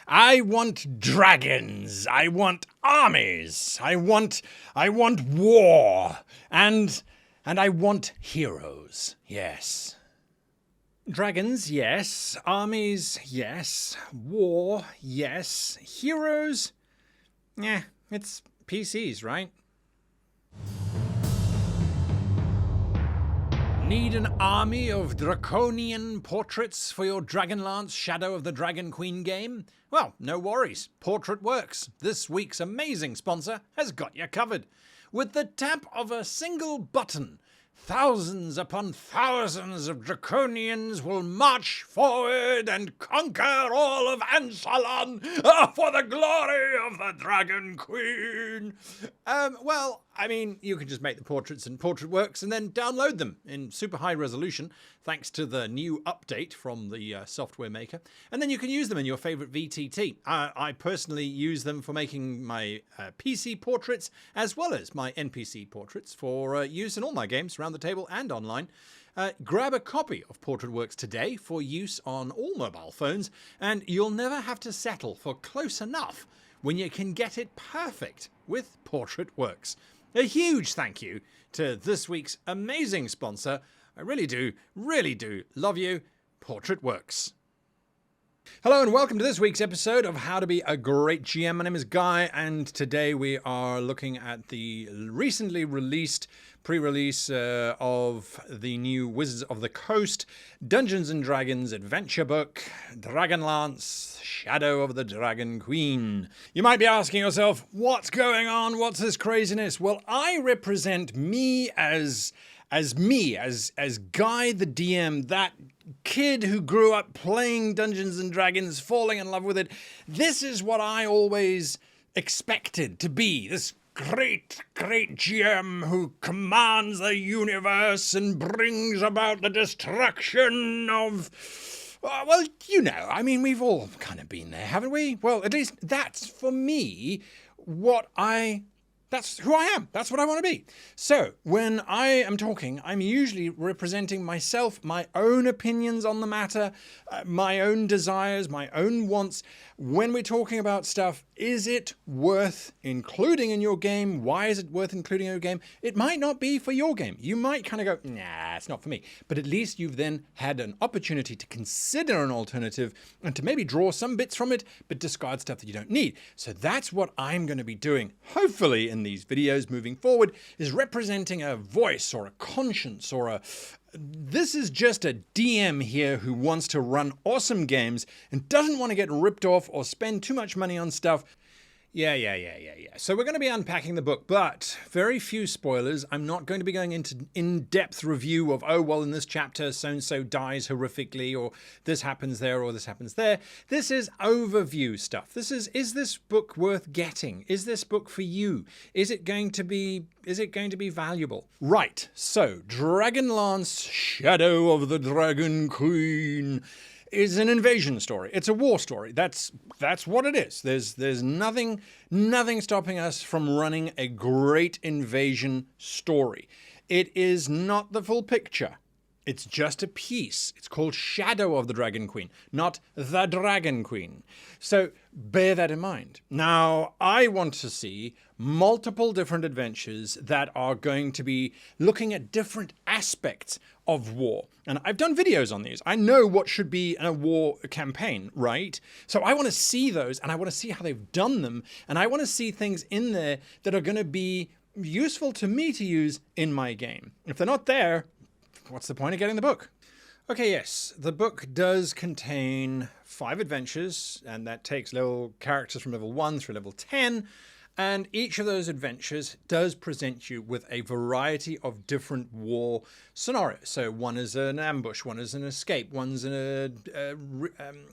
I want dragons. I want armies. I want war. And I want heroes. Yes. Dragons, yes. Armies, yes. War, yes. Heroes? Yeah, it's PCs, right? Need an army of draconian portraits for your Dragonlance Shadow of the Dragon Queen game? Well, no worries. Portrait Works, this week's amazing sponsor, has got you covered. With the tap of a single button, thousands upon thousands of draconians will march forward and conquer all of Ansalon for the glory of the Dragon Queen. You can just make the portraits in Portrait Works and then download them in super high resolution, thanks to the new update from the software maker. And then you can use them in your favorite VTT. I personally use them for making my PC portraits as well as my NPC portraits for use in all my games around the table and online. Grab a copy of Portrait Works today for use on all mobile phones, and you'll never have to settle for close enough when you can get it perfect with Portrait Works. A huge thank you to this week's amazing sponsor. I really do love you, Portrait Works. Hello and welcome to this week's episode of How to Be a Great GM. My name is Guy, and today we are looking at the recently released pre-release of the new Wizards of the Coast Dungeons & Dragons adventure book, Dragonlance Shadow of the Dragon Queen. You might be asking yourself, what's going on? What's this craziness? Well, I represent me as Guy the DM, that kid who grew up playing Dungeons and Dragons, falling in love with it. This is what I always expected to be, this great GM who commands the universe and brings about the destruction of... we've all kind of been there, haven't we? Well, at least that's, for me, that's who I am. That's what I want to be. So when I am talking, I'm usually representing myself, my own opinions on the matter, my own desires, my own wants. When we're talking about stuff, is it worth including in your game? Why is it worth including in your game? It might not be for your game. You might kind of go, nah, it's not for me. But at least you've then had an opportunity to consider an alternative and to maybe draw some bits from it, but discard stuff that you don't need. So that's what I'm going to be doing, hopefully, in these videos moving forward, is representing a voice or a conscience or this is just a DM here who wants to run awesome games and doesn't want to get ripped off or spend too much money on stuff. Yeah. So we're going to be unpacking the book, but very few spoilers. I'm not going to be going into in-depth review of, in this chapter, so-and-so dies horrifically, or this happens there, or this happens there. This is overview stuff. Is this book worth getting? Is this book for you? Is it going to be valuable? Right. So, Dragonlance Shadow of the Dragon Queen is an invasion story. It's a war story. That's what it is. There's nothing stopping us from running a great invasion story. It is not the full picture. It's just a piece. It's called Shadow of the Dragon Queen, not the Dragon Queen. So bear that in mind. Now, I want to see multiple different adventures that are going to be looking at different aspects of war. And I've done videos on these. I know what should be a war campaign, right? So I want to see those, and I want to see how they've done them, and I want to see things in there that are going to be useful to me to use in my game. If they're not there, what's the point of getting the book? Okay, yes, the book does contain 5 adventures, and that takes little characters from level 1 through level 10, and each of those adventures does present you with a variety of different war scenarios. So one is an ambush, one is an escape, one's a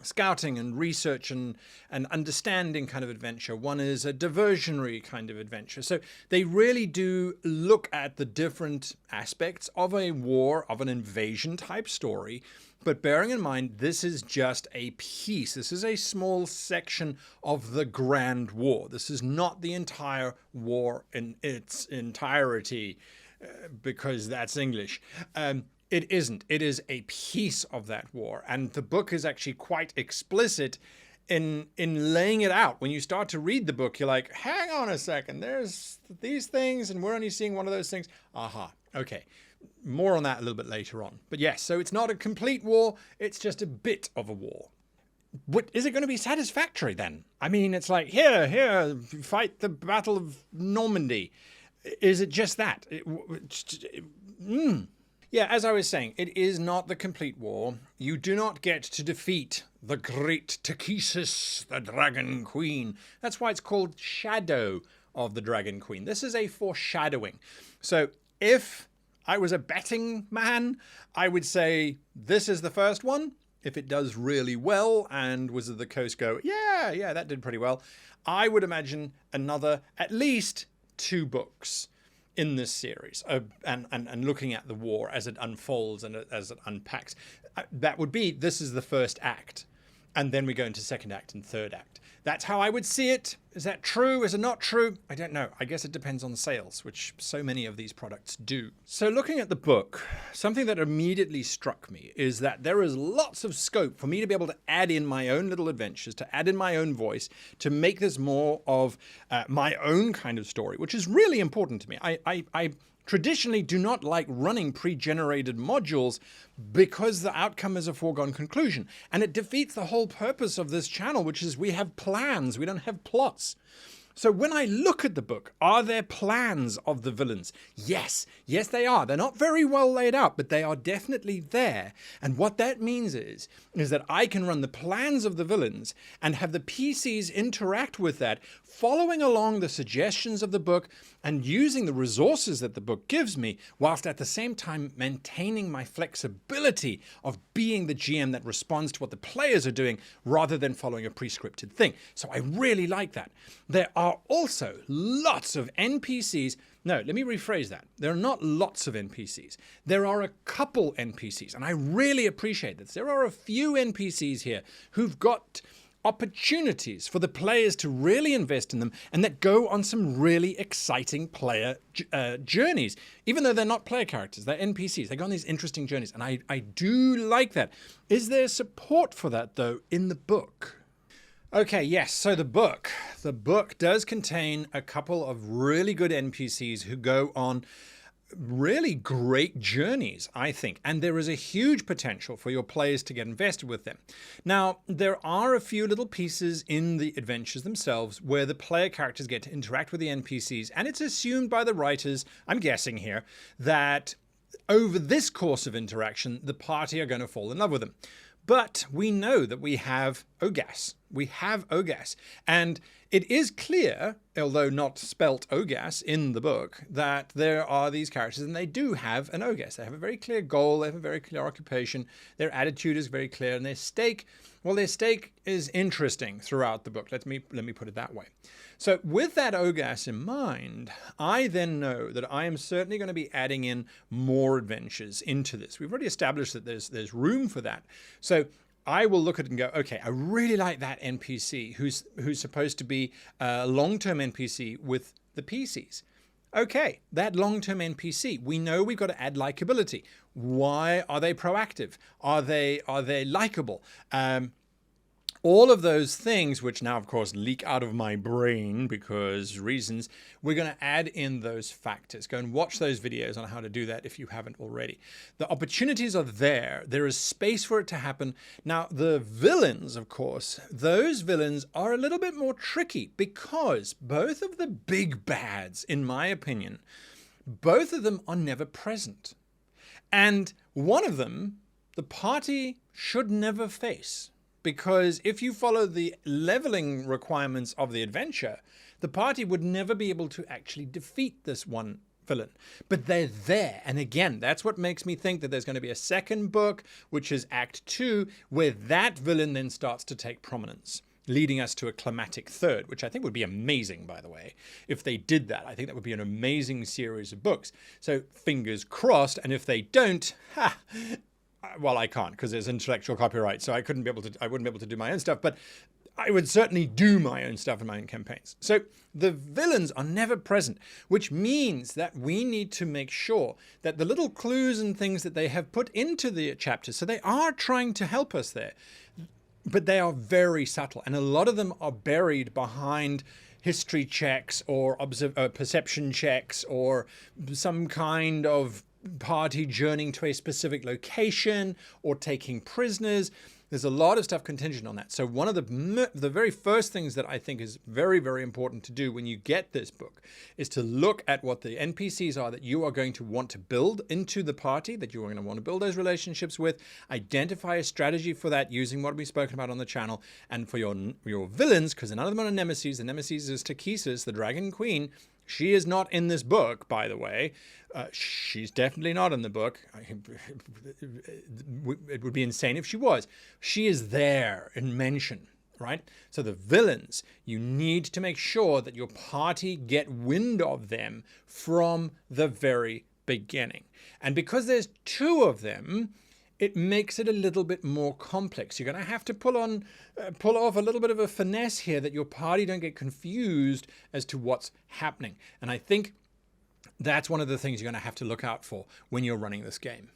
scouting and research and understanding kind of adventure, one is a diversionary kind of adventure. So they really do look at the different aspects of a war, of an invasion type story. But bearing in mind, this is just a piece. This is a small section of the Grand War. This is not the entire war in its entirety, because that's English. It isn't. It is a piece of that war. And the book is actually quite explicit in laying it out. When you start to read the book, you're like, hang on a second, there's these things and we're only seeing one of those things. Aha, okay. More on that a little bit later on. But yes, so it's not a complete war, it's just a bit of a war. What, is it going to be satisfactory then? I mean, it's like, here, fight the Battle of Normandy. Is it just that? Yeah, as I was saying, it is not the complete war. You do not get to defeat the great Takesis, the Dragon Queen. That's why it's called Shadow of the Dragon Queen. This is a foreshadowing. So if I was a betting man, I would say this is the first one. If it does really well and Wizard of the Coast go, yeah, that did pretty well, I would imagine another at least 2 books in this series, and looking at the war as it unfolds and as it unpacks. That would be, this is the first act, and then we go into second act and third act. That's how I would see it. Is that true? Is it not true? I don't know. I guess it depends on sales, which so many of these products do. So looking at the book, something that immediately struck me is that there is lots of scope for me to be able to add in my own little adventures, to add in my own voice, to make this more of my own kind of story, which is really important to me. I traditionally do not like running pre-generated modules because the outcome is a foregone conclusion. And it defeats the whole purpose of this channel, which is we have plans, we don't have plots. So when I look at the book, are there plans of the villains? Yes, they are. They're not very well laid out, but they are definitely there. And what that means is that I can run the plans of the villains and have the PCs interact with that, following along the suggestions of the book and using the resources that the book gives me, whilst at the same time maintaining my flexibility of being the GM that responds to what the players are doing rather than following a prescripted thing. So I really like that. There are also lots of NPCs. No, let me rephrase that. There are not lots of NPCs. There are a couple NPCs, and I really appreciate this. There are a few NPCs here who've got opportunities for the players to really invest in them and that go on some really exciting player journeys. Even though they're not player characters, they're NPCs. They go on these interesting journeys, and I do like that. Is there support for that, though, in the book? Okay, yes, so the book does contain a couple of really good NPCs who go on really great journeys, I think, and there is a huge potential for your players to get invested with them. Now, there are a few little pieces in the adventures themselves where the player characters get to interact with the NPCs, and it's assumed by the writers, I'm guessing here, that over this course of interaction, the party are going to fall in love with them. But we know that we have Ogas. We have Ogas. And it is clear, although not spelt Ogas in the book, that there are these characters and they do have an Ogas. They have a very clear goal. They have a very clear occupation. Their attitude is very clear. And their stake, well, their stake is interesting throughout the book. Let me put it that way. So with that Ogas in mind, I then know that I am certainly going to be adding in more adventures into this. We've already established that there's room for that. So I will look at it and go, okay, I really like that NPC who's supposed to be a long-term NPC with the PCs. Okay, that long-term NPC, we know we've got to add likability. Why are they proactive? Are they likable? All of those things, which now, of course, leak out of my brain because reasons, we're going to add in those factors. Go and watch those videos on how to do that if you haven't already. The opportunities are there. There is space for it to happen. Now, the villains, of course, those villains are a little bit more tricky because both of the big bads, in my opinion, both of them are never present. And one of them, the party should never face. Because if you follow the leveling requirements of the adventure, the party would never be able to actually defeat this one villain. But they're there. And again, that's what makes me think that there's going to be a second book, which is Act 2, where that villain then starts to take prominence, leading us to a climatic third, which I think would be amazing, by the way, if they did that. I think that would be an amazing series of books. So fingers crossed. And if they don't, well, I can't because there's intellectual copyright, so I wouldn't be able to do my own stuff, but I would certainly do my own stuff in my own campaigns. So the villains are never present, which means that we need to make sure that the little clues and things that they have put into the chapters, so they are trying to help us there. but they are very subtle. And a lot of them are buried behind history checks or perception checks or some kind of party journeying to a specific location or taking prisoners. There's a lot of stuff contingent on that. So one of the very first things that I think is very, very important to do when you get this book is to look at what the NPCs are that you are going to want to build into the party, that you are going to want to build those relationships with, identify a strategy for that using what we've spoken about on the channel, and for your villains, because none of them are nemesis. The nemesis is Takesis, the Dragon Queen. She is not in this book, by the way. She's definitely not in the book. It would be insane if she was. She is there in mention, right? So the villains, you need to make sure that your party get wind of them from the very beginning. And because there's two of them, it makes it a little bit more complex. You're going to have to pull off a little bit of a finesse here that your party don't get confused as to what's happening. And I think that's one of the things you're going to have to look out for when you're running this game.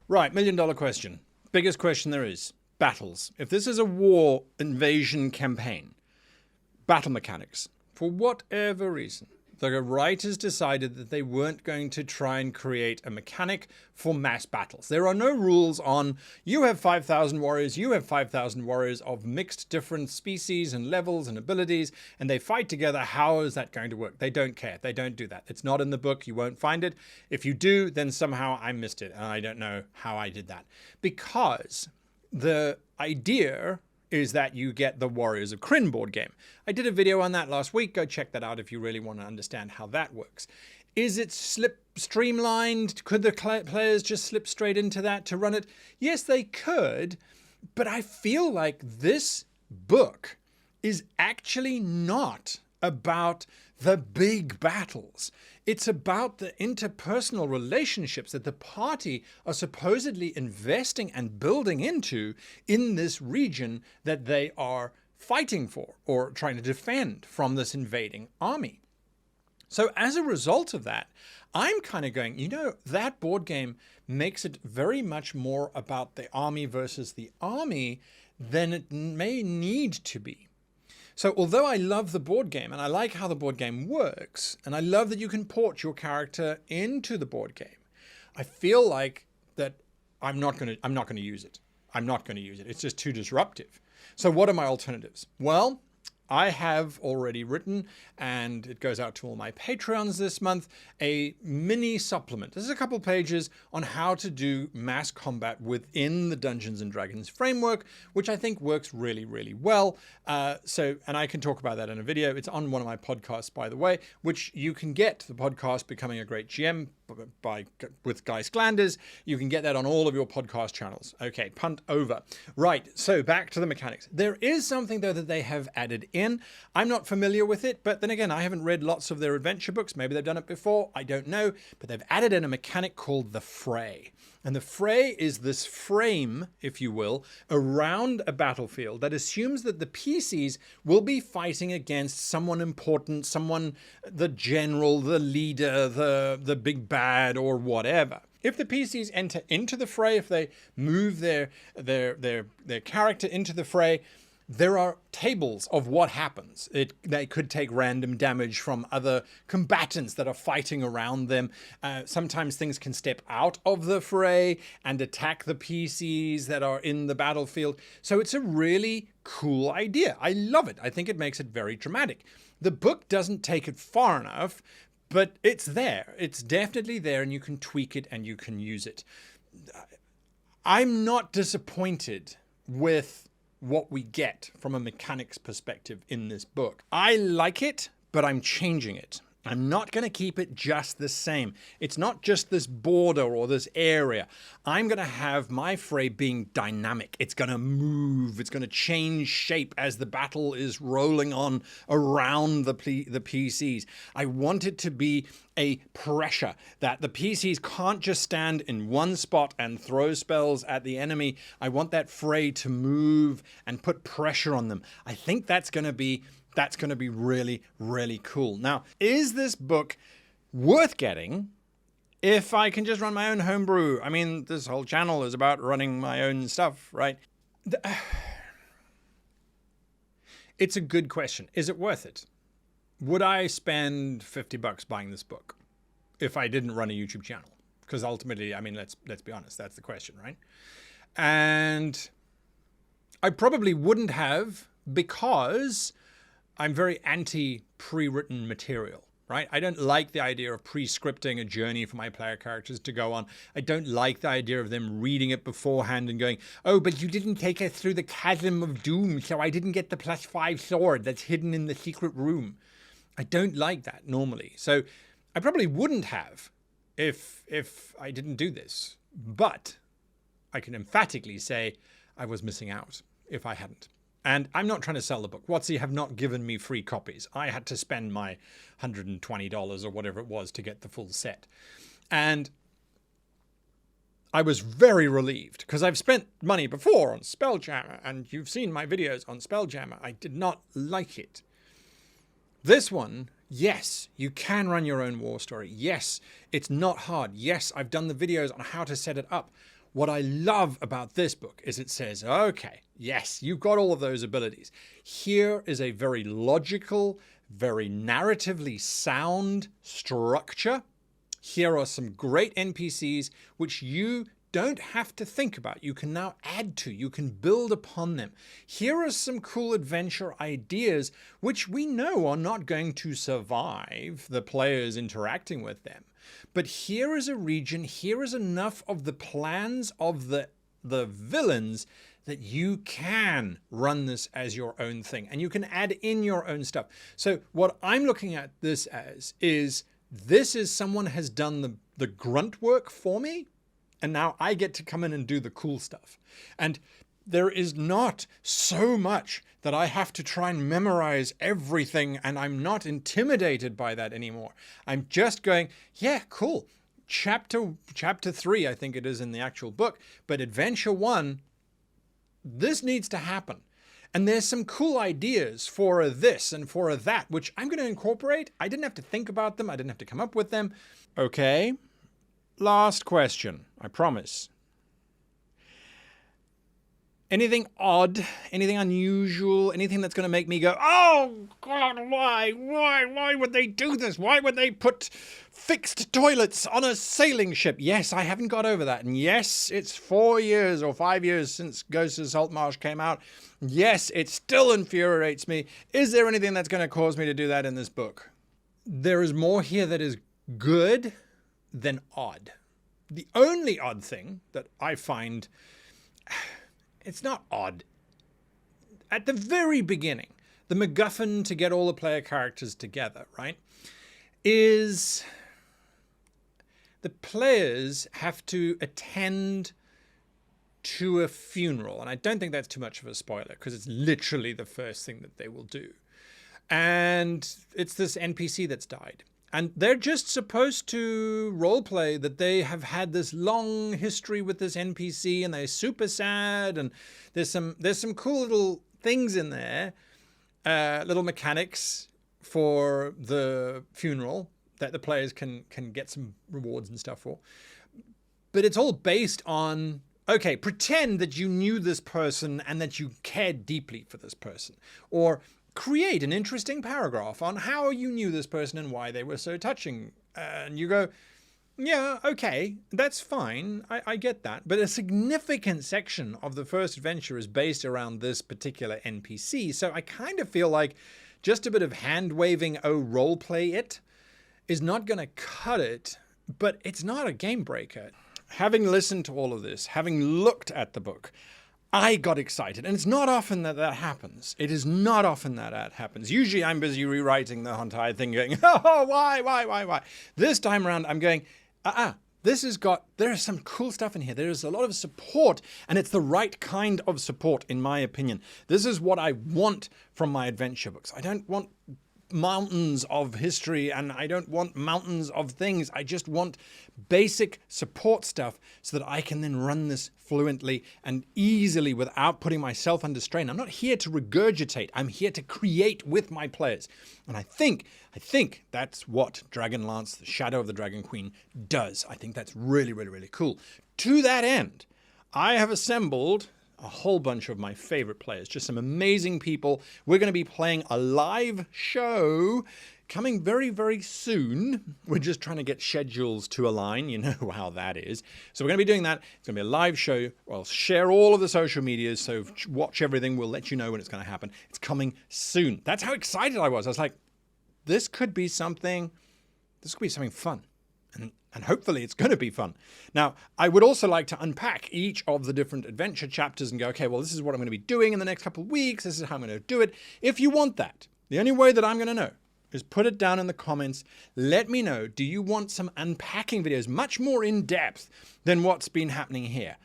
Right, $1 million question. Biggest question there is. Battles. If this is a war invasion campaign, battle mechanics, for whatever reason, the writers decided that they weren't going to try and create a mechanic for mass battles. There are no rules on, you have 5,000 warriors, you have 5,000 warriors of mixed different species and levels and abilities, and they fight together. How is that going to work? They don't care. They don't do that. It's not in the book. You won't find it. If you do, then somehow I missed it, and I don't know how I did that. Because the idea is that you get the Warriors of Krynn board game. I did a video on that last week. Go check that out if you really want to understand how that works. Is it streamlined? Could the players just slip straight into that to run it? Yes, they could, but I feel like this book is actually not about the big battles. It's about the interpersonal relationships that the party are supposedly investing and building into in this region that they are fighting for or trying to defend from this invading army. So as a result of that, I'm kind of going, you know, that board game makes it very much more about the army versus the army than it may need to be. So although I love the board game and I like how the board game works, and I love that you can port your character into the board game, I feel like that I'm not going to use it. I'm not going to use it. It's just too disruptive. So what are my alternatives? Well, I have already written, and it goes out to all my Patreons this month, a mini supplement. This is a couple pages on how to do mass combat within the Dungeons & Dragons framework, which I think works really, really well. And I can talk about that in a video. It's on one of my podcasts, by the way, which you can get, the podcast Becoming a Great GM with Guy Sklanders. You can get that on all of your podcast channels. Okay, punt over. Right, so back to the mechanics. There is something, though, that they have added in. I'm not familiar with it, but then again, I haven't read lots of their adventure books. Maybe they've done it before. I don't know. But they've added in a mechanic called the fray. And the fray is this frame, if you will, around a battlefield that assumes that the PCs will be fighting against someone important, someone, the general, the leader, the big bad, or whatever. If the PCs enter into the fray, if they move their character into the fray, there are tables of what happens. They could take random damage from other combatants that are fighting around them. Sometimes things can step out of the fray and attack the PCs that are in the battlefield. So it's a really cool idea. I love it. I think it makes it very dramatic. The book doesn't take it far enough, but it's there. It's definitely there, and you can tweak it and you can use it. I'm not disappointed with what we get from a mechanics perspective in this book. I like it, but I'm changing it. I'm not going to keep it just the same. It's not just this border or this area. I'm going to have my fray being dynamic. It's going to move. It's going to change shape as the battle is rolling on around the PCs. I want it to be a pressure that the PCs can't just stand in one spot and throw spells at the enemy. I want that fray to move and put pressure on them. I think that's going to be really, really cool. Now, is this book worth getting if I can just run my own homebrew? I mean, this whole channel is about running my own stuff, right? It's a good question. Is it worth it? Would I spend $50 buying this book if I didn't run a YouTube channel? Because ultimately, I mean, let's be honest, that's the question, right? And I probably wouldn't have, because I'm very anti pre-written material, right? I don't like the idea of pre-scripting a journey for my player characters to go on. I don't like the idea of them reading it beforehand and going, oh, but you didn't take us through the chasm of doom, so I didn't get the +5 sword that's hidden in the secret room. I don't like that normally. So I probably wouldn't have if I didn't do this. But I can emphatically say I was missing out if I hadn't. And I'm not trying to sell the book. WotC have not given me free copies. I had to spend my $120 or whatever it was to get the full set. And I was very relieved, because I've spent money before on Spelljammer, and you've seen my videos on Spelljammer. I did not like it. This one, yes, you can run your own war story. Yes, it's not hard. Yes, I've done the videos on how to set it up. What I love about this book is it says, okay, yes, you've got all of those abilities. Here is a very logical, very narratively sound structure. Here are some great NPCs which you don't have to think about. You can now add to, you can build upon them. Here are some cool adventure ideas which we know are not going to survive the players interacting with them. But here is a region, here is enough of the plans of the villains that you can run this as your own thing, and you can add in your own stuff. So what I'm looking at this as is, this is someone has done the grunt work for me, and now I get to come in and do the cool stuff. And there is not so much that I have to try and memorize everything, and I'm not intimidated by that anymore. I'm just going, yeah, cool. Chapter 3, I think it is in the actual book, but Adventure 1, this needs to happen. And there's some cool ideas for a this and for a that, which I'm going to incorporate. I didn't have to think about them. I didn't have to come up with them. Okay. Last question, I promise. Anything odd, anything unusual, anything that's going to make me go, oh, God, why would they do this? Why would they put fixed toilets on a sailing ship? Yes, I haven't got over that. And yes, it's 4 years or 5 years since Ghosts of Saltmarsh came out. Yes, it still infuriates me. Is there anything that's going to cause me to do that in this book? There is more here that is good than odd. The only odd thing that I find... It's not odd. At the very beginning, the MacGuffin to get all the player characters together, right, is the players have to attend to a funeral. And I don't think that's too much of a spoiler, because it's literally the first thing that they will do. And it's this NPC that's died. And they're just supposed to roleplay that they have had this long history with this NPC, and they're super sad, and there's some cool little things in there, little mechanics for the funeral that the players can get some rewards and stuff for. But it's all based on, okay, pretend that you knew this person and that you cared deeply for this person, or create an interesting paragraph on how you knew this person and why they were so touching. And you go, yeah, okay, that's fine. I get that. But a significant section of the first adventure is based around this particular NPC. So I kind of feel like just a bit of hand-waving, oh, roleplay it, is not going to cut it, but it's not a game breaker. Having listened to all of this, having looked at the book, I got excited, and it's not often that happens. It is not often that happens. Usually I'm busy rewriting the entire thing going, oh, why? This time around I'm going, there is some cool stuff in here. There is a lot of support, and it's the right kind of support, in my opinion. This is what I want from my adventure books. I don't want mountains of history, and I don't want mountains of things. I just want basic support stuff so that I can then run this fluently and easily without putting myself under strain. I'm not here to regurgitate. I'm here to create with my players. And I think that's what Dragonlance, the Shadow of the Dragon Queen, does. I think that's really, really, really cool. To that end, I have assembled a whole bunch of my favorite players, just some amazing people. We're going to be playing a live show coming very, very soon. We're just trying to get schedules to align. You know how that is. So we're going to be doing that. It's going to be a live show. I'll share all of the social medias, so watch everything. We'll let you know when it's going to happen. It's coming soon. That's how excited I was. I was like, this could be something fun. And hopefully it's going to be fun. Now, I would also like to unpack each of the different adventure chapters and go, okay, well, this is what I'm going to be doing in the next couple of weeks. This is how I'm going to do it. If you want that, the only way that I'm going to know is put it down in the comments. Let me know, do you want some unpacking videos, much more in depth than what's been happening here?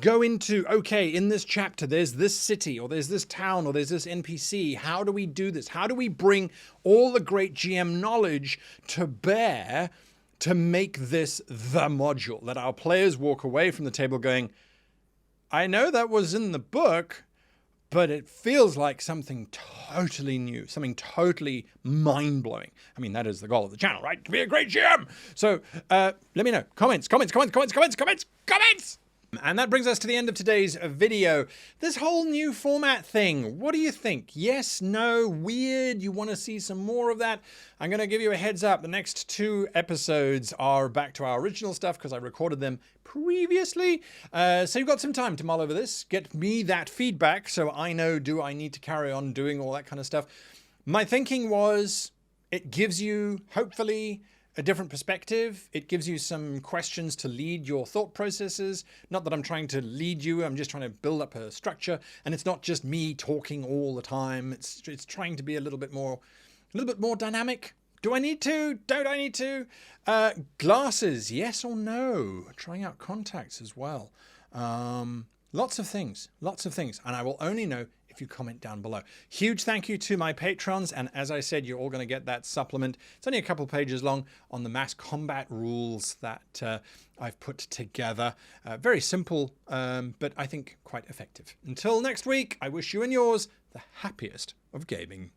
Go into, okay, in this chapter, there's this city, or there's this town, or there's this NPC. How do we do this? How do we bring all the great GM knowledge to bear to make this the module that our players walk away from the table going, I know that was in the book, but it feels like something totally new, something totally mind-blowing. I mean, that is the goal of the channel, right? To be a great GM. So let me know. Comments. And that brings us to the end of today's video. This whole new format thing, what do you think? Yes, no, weird? You want to see some more of that? I'm going to give you a heads up. The next 2 episodes are back to our original stuff because I recorded them previously. So you've got some time to mull over this. Get me that feedback so I know, do I need to carry on doing all that kind of stuff? My thinking was it gives you, hopefully, a different perspective. It gives you some questions to lead your thought processes. Not that I'm trying to lead you, I'm just trying to build up a structure. And it's not just me talking all the time. It's trying to be a little bit more dynamic. Do I need to? Don't I need to? Glasses, yes or no? Trying out contacts as well. Lots of things. And I will only know if you comment down below. Huge thank you to my patrons. And as I said, you're all going to get that supplement. It's only a couple pages long on the mass combat rules that I've put together. Very simple, but I think quite effective. Until next week, I wish you and yours the happiest of gaming.